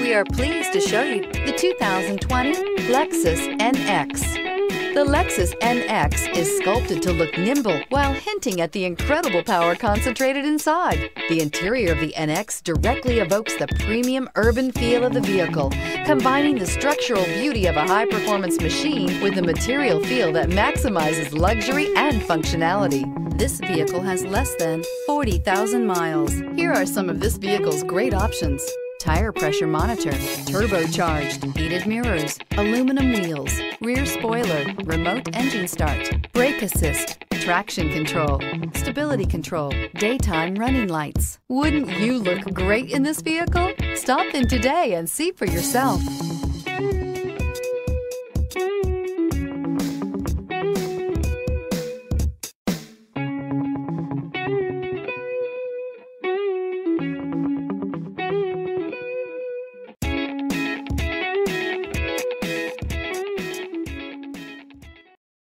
We are pleased to show you the 2020 Lexus NX. The Lexus NX is sculpted to look nimble while hinting at the incredible power concentrated inside. The interior of the NX directly evokes the premium urban feel of the vehicle, combining the structural beauty of a high-performance machine with the material feel that maximizes luxury and functionality. This vehicle has less than 40,000 miles. Here are some of this vehicle's great options: tire pressure monitor, turbocharged, heated mirrors, aluminum wheels, rear spoiler, remote engine start, brake assist, traction control, stability control, daytime running lights. Wouldn't you look great in this vehicle? Stop in today and see for yourself.